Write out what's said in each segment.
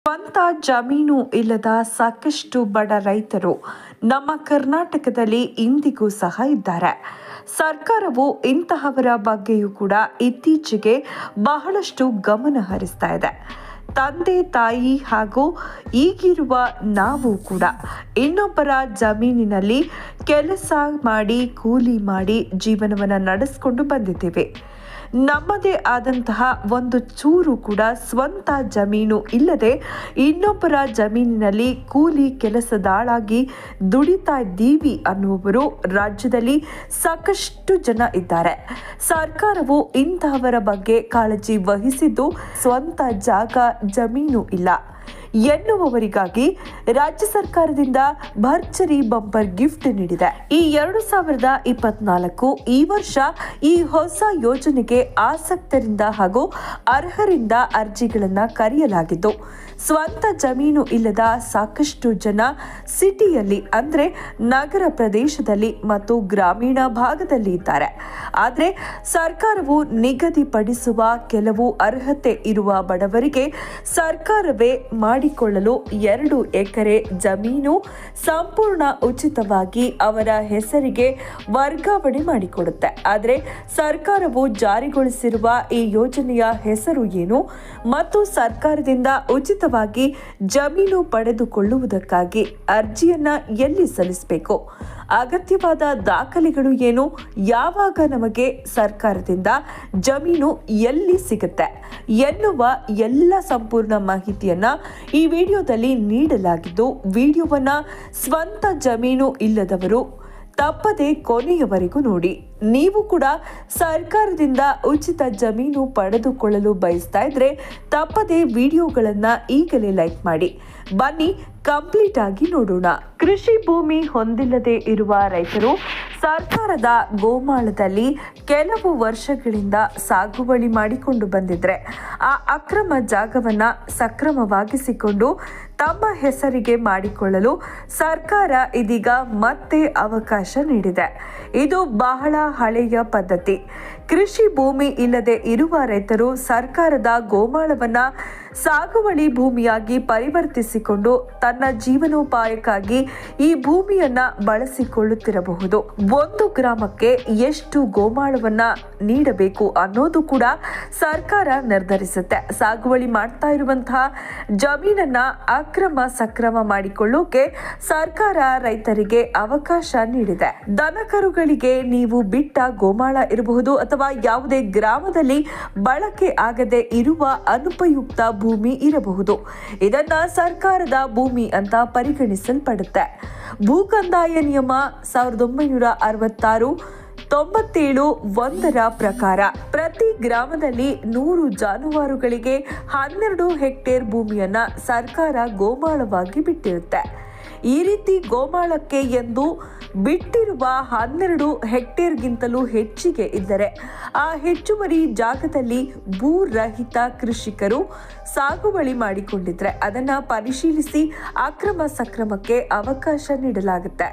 ಸ್ವಂತ ಜಮೀನು ಇಲ್ಲದ ಸಾಕಷ್ಟು ಬಡ ರೈತರು ನಮ್ಮ ಕರ್ನಾಟಕದಲ್ಲಿ ಇಂದಿಗೂ ಸಹ ಇದ್ದಾರೆ. ಸರ್ಕಾರವು ಇಂತಹವರ ಬಗ್ಗೆಯೂ ಕೂಡ ಇತ್ತೀಚೆಗೆ ಬಹಳಷ್ಟು ಗಮನ ಹರಿಸ್ತಾ ಇದೆ. ತಂದೆ ತಾಯಿ ಹಾಗೂ ಈಗಿರುವ ನಾವು ಕೂಡ ಇನ್ನೊಬ್ಬರ ಜಮೀನಿನಲ್ಲಿ ಕೆಲಸ ಮಾಡಿ ಕೂಲಿ ಮಾಡಿ ಜೀವನವನ್ನು ನಡೆಸಿಕೊಂಡು ಬಂದಿದ್ದೇವೆ. ನಮ್ಮದೇ ಆದಂತಹ ಒಂದು ಚೂರು ಕೂಡ ಸ್ವಂತ ಜಮೀನು ಇಲ್ಲದೆ ಇನ್ನೊಬ್ಬರ ಜಮೀನಿನಲ್ಲಿ ಕೂಲಿ ಕೆಲಸದಾಳಾಗಿ ದುಡಿತಾ ಇದ್ದೀವಿ ಅನ್ನುವವರು ರಾಜ್ಯದಲ್ಲಿ ಸಾಕಷ್ಟು ಜನ ಇದ್ದಾರೆ. ಸರ್ಕಾರವು ಇಂತಹವರ ಬಗ್ಗೆ ಕಾಳಜಿ ವಹಿಸಿದ್ದು ಸ್ವಂತ ಜಾಗ ಜಮೀನು ಇಲ್ಲ ಎನ್ನುವವರಿಗಾಗಿ ರಾಜ್ಯ ಸರ್ಕಾರದಿಂದ ಭರ್ಜರಿ ಬಂಪರ್ ಗಿಫ್ಟ್ ನೀಡಿದೆ. ಈ 2024 ಈ ವರ್ಷ ಈ ಹೊಸ ಯೋಜನೆಗೆ ಆಸಕ್ತರಿಂದ ಹಾಗೂ ಅರ್ಹರಿಂದ ಅರ್ಜಿಗಳನ್ನು ಕರೆಯಲಾಗಿದ್ದು, ಸ್ವಂತ ಜಮೀನು ಇಲ್ಲದ ಸಾಕಷ್ಟು ಜನ ಸಿಟಿಯಲ್ಲಿ ಅಂದ್ರೆ ನಗರ ಪ್ರದೇಶದಲ್ಲಿ ಮತ್ತು ಗ್ರಾಮೀಣ ಭಾಗದಲ್ಲಿ ಇದ್ದಾರೆ. ಆದರೆ ಸರ್ಕಾರವು ನಿಗದಿಪಡಿಸುವ ಕೆಲವು ಅರ್ಹತೆ ಇರುವ ಬಡವರಿಗೆ ಸರ್ಕಾರವೇ ಮಾಡಿಕೊಳ್ಳಲು 2 ಎಕರೆ ಜಮೀನು ಸಂಪೂರ್ಣ ಉಚಿತವಾಗಿ ಅವರ ಹೆಸರಿಗೆ ವರ್ಗಾವಣೆ ಮಾಡಿಕೊಡುತ್ತೆ. ಆದರೆ ಸರ್ಕಾರವು ಜಾರಿಗೊಳಿಸಿರುವ ಈ ಯೋಜನೆಯ ಹೆಸರು ಏನು ಮತ್ತು ಸರ್ಕಾರದಿಂದ ಉಚಿತವಾಗಿ ಜಮೀನು ಪಡೆದುಕೊಳ್ಳುವುದಕ್ಕಾಗಿ ಅರ್ಜಿಯನ್ನ ಎಲ್ಲಿ ಸಲ್ಲಿಸಬೇಕು, ಅಗತ್ಯವಾದ ದಾಖಲೆಗಳು ಏನು, ಯಾವಾಗ ನಮಗೆ ಸರ್ಕಾರದಿಂದ ಜಮೀನು ಎಲ್ಲಿ ಸಿಗುತ್ತೆ ಎನ್ನುವ ಎಲ್ಲ ಸಂಪೂರ್ಣ ಮಾಹಿತಿಯನ್ನ ಈ ವಿಡಿಯೋದಲ್ಲಿ ನೀಡಲಾಗಿದ್ದು, ವಿಡಿಯೋವನ್ನ ಸ್ವಂತ ಜಮೀನು ಇಲ್ಲದವರು ತಪ್ಪದೆ ಕೊನೆಯವರೆಗೂ ನೋಡಿ. ನೀವು ಕೂಡ ಸರ್ಕಾರದಿಂದ ಉಚಿತ ಜಮೀನು ಪಡೆದುಕೊಳ್ಳಲು ಬಯಸ್ತಾ ಇದ್ರೆ ತಪ್ಪದೆ ವಿಡಿಯೋಗಳನ್ನ ಈಗಲೇ ಲೈಕ್ ಮಾಡಿ. ಬನ್ನಿ ಕಂಪ್ಲೀಟ್ ಆಗಿ ನೋಡೋಣ. ಕೃಷಿ ಭೂಮಿ ಹೊಂದಿಲ್ಲದೆ ಇರುವ ರೈತರು ಸರ್ಕಾರದ ಗೋಮಾಳದಲ್ಲಿ ಕೆಲವು ವರ್ಷಗಳಿಂದ ಸಾಗುವಳಿ ಮಾಡಿಕೊಂಡು ಬಂದಿದ್ರೆ ಆ ಅಕ್ರಮ ಜಾಗವನ್ನ ಸಕ್ರಮವಾಗಿಸಿಕೊಂಡು ತಮ್ಮ ಹೆಸರಿಗೆ ಮಾಡಿಕೊಳ್ಳಲು ಸರ್ಕಾರ ಇದೀಗ ಮತ್ತೆ ಅವಕಾಶ ನೀಡಿದೆ. ಇದು ಬಹಳ ಹಳೆಯ ಪದ್ಧತಿ. ಕೃಷಿ ಭೂಮಿ ಇಲ್ಲದೆ ಇರುವ ರೈತರು ಸರ್ಕಾರದ ಗೋಮಾಳವನ್ನ ಸಾಗುವಳಿ ಭೂಮಿಯಾಗಿ ಪರಿವರ್ತಿಸಿಕೊಂಡು ತನ್ನ ಜೀವನೋಪಾಯಕ್ಕಾಗಿ ಈ ಭೂಮಿಯನ್ನ ಬಳಸಿಕೊಳ್ಳುತ್ತಿರಬಹುದು. ಒಂದು ಗ್ರಾಮಕ್ಕೆ ಎಷ್ಟು ಗೋಮಾಳವನ್ನ ನೀಡಬೇಕು ಅನ್ನೋದು ಕೂಡ ಸರ್ಕಾರ ನಿರ್ಧರಿಸುತ್ತೆ. ಸಾಗುವಳಿ ಮಾಡ್ತಾ ಇರುವಂತಹ ಜಮೀನನ್ನ ಅಕ್ರಮ ಸಕ್ರಮ ಮಾಡಿಕೊಳ್ಳೋಕೆ ಸರ್ಕಾರ ರೈತರಿಗೆ ಅವಕಾಶ ನೀಡಿದೆ. ದನಕರುಗಳಿಗೆ ನೀವು ಬಿಟ್ಟ ಗೋಮಾಳ ಇರಬಹುದು ಅಥವಾ ಯಾವುದೇ ಗ್ರಾಮದಲ್ಲಿ ಬಳಕೆ ಆಗದೆ ಇರುವ ಅನುಪಯುಕ್ತ ಭೂಮಿ ಇರಬಹುದು. ಇದನ್ನ ಸರ್ಕಾರದ ಭೂಮಿ ಅಂತ ಪರಿಗಣಿಸಲ್ಪಡುತ್ತೆ. ಭೂ ಕಂದಾಯ ನಿಯಮ 1966 97(1) ಪ್ರಕಾರ ಪ್ರತಿ ಗ್ರಾಮದಲ್ಲಿ 100 ಜಾನುವಾರುಗಳಿಗೆ 12 ಹೆಕ್ಟೇರ್ ಭೂಮಿಯನ್ನ ಸರ್ಕಾರ ಗೋಮಾಳವಾಗಿ ಬಿಟ್ಟಿರುತ್ತೆ. ಈ ರೀತಿ ಗೋಮಾಳಕ್ಕೆ ಎಂದು ಬಿಟ್ಟಿರುವ 12 ಹೆಕ್ಟೇರ್ಗಿಂತಲೂ ಹೆಚ್ಚಿಗೆ ಇದ್ದರೆ ಆ ಹೆಚ್ಚುವರಿ ಜಾಗದಲ್ಲಿ ಭೂ ರಹಿತ ಕೃಷಿಕರು ಸಾಗುವಳಿ ಮಾಡಿಕೊಂಡಿದ್ರೆ ಅದನ್ನ ಪರಿಶೀಲಿಸಿ ಅಕ್ರಮ ಸಕ್ರಮಕ್ಕೆ ಅವಕಾಶ ನೀಡಲಾಗುತ್ತೆ.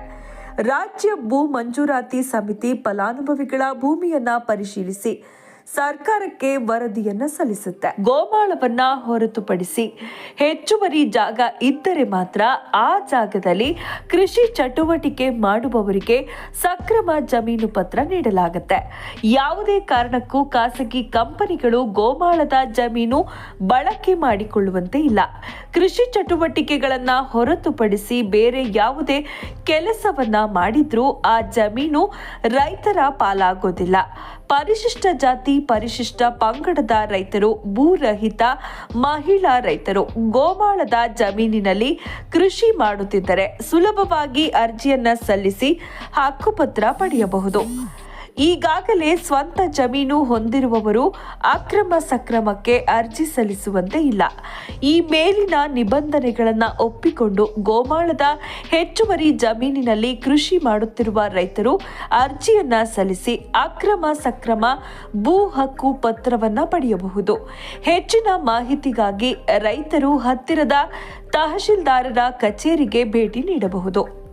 ರಾಜ್ಯ ಭೂ ಮಂಜೂರಾತಿ ಸಮಿತಿ ಫಲಾನುಭವಿಗಳ ಭೂಮಿಯನ್ನ ಪರಿಶೀಲಿಸಿ ಸರ್ಕಾರಕ್ಕೆ ವರದಿಯನ್ನ ಸಲ್ಲಿಸುತ್ತೆ. ಗೋಮಾಳವನ್ನ ಹೊರತುಪಡಿಸಿ ಹೆಚ್ಚುವರಿ ಜಾಗ ಇದ್ದರೆ ಮಾತ್ರ ಆ ಜಾಗದಲ್ಲಿ ಕೃಷಿ ಚಟುವಟಿಕೆ ಮಾಡುವವರಿಗೆ ಸಕ್ರಮ ಜಮೀನು ಪತ್ರ ನೀಡಲಾಗುತ್ತೆ. ಯಾವುದೇ ಕಾರಣಕ್ಕೂ ಖಾಸಗಿ ಕಂಪನಿಗಳು ಗೋಮಾಳದ ಜಮೀನು ಬಳಕೆ ಮಾಡಿಕೊಳ್ಳುವಂತೆ ಇಲ್ಲ. ಕೃಷಿ ಚಟುವಟಿಕೆಗಳನ್ನ ಹೊರತುಪಡಿಸಿ ಬೇರೆ ಯಾವುದೇ ಕೆಲಸವನ್ನ ಮಾಡಿದ್ರೂ ಆ ಜಮೀನು ರೈತರ ಪಾಲಾಗೋದಿಲ್ಲ. ಪರಿಶಿಷ್ಟ ಜಾತಿ, ಪರಿಶಿಷ್ಟ ಪಂಗಡದ ರೈತರು, ಭೂರಹಿತ ಮಹಿಳಾ ರೈತರು ಗೋಮಾಳದ ಜಮೀನಿನಲ್ಲಿ ಕೃಷಿ ಮಾಡುತ್ತಿದ್ದರೆ ಸುಲಭವಾಗಿ ಅರ್ಜಿಯನ್ನ ಸಲ್ಲಿಸಿ ಹಕ್ಕುಪತ್ರ ಪಡೆಯಬಹುದು. ಈಗಾಗಲೇ ಸ್ವಂತ ಜಮೀನು ಹೊಂದಿರುವವರು ಅಕ್ರಮ ಸಕ್ರಮಕ್ಕೆ ಅರ್ಜಿ ಸಲ್ಲಿಸುವಂತೆ ಇಲ್ಲ. ಈ ಮೇಲಿನ ನಿಬಂಧನೆಗಳನ್ನು ಒಪ್ಪಿಕೊಂಡು ಗೋಮಾಳದ ಹೆಚ್ಚುವರಿ ಜಮೀನಿನಲ್ಲಿ ಕೃಷಿ ಮಾಡುತ್ತಿರುವ ರೈತರು ಅರ್ಜಿಯನ್ನ ಸಲ್ಲಿಸಿ ಅಕ್ರಮ ಸಕ್ರಮ ಭೂ ಹಕ್ಕು ಪತ್ರವನ್ನ ಪಡೆಯಬಹುದು. ಹೆಚ್ಚಿನ ಮಾಹಿತಿಗಾಗಿ ರೈತರು ಹತ್ತಿರದ ತಹಶೀಲ್ದಾರರ ಕಚೇರಿಗೆ ಭೇಟಿ ನೀಡಬಹುದು.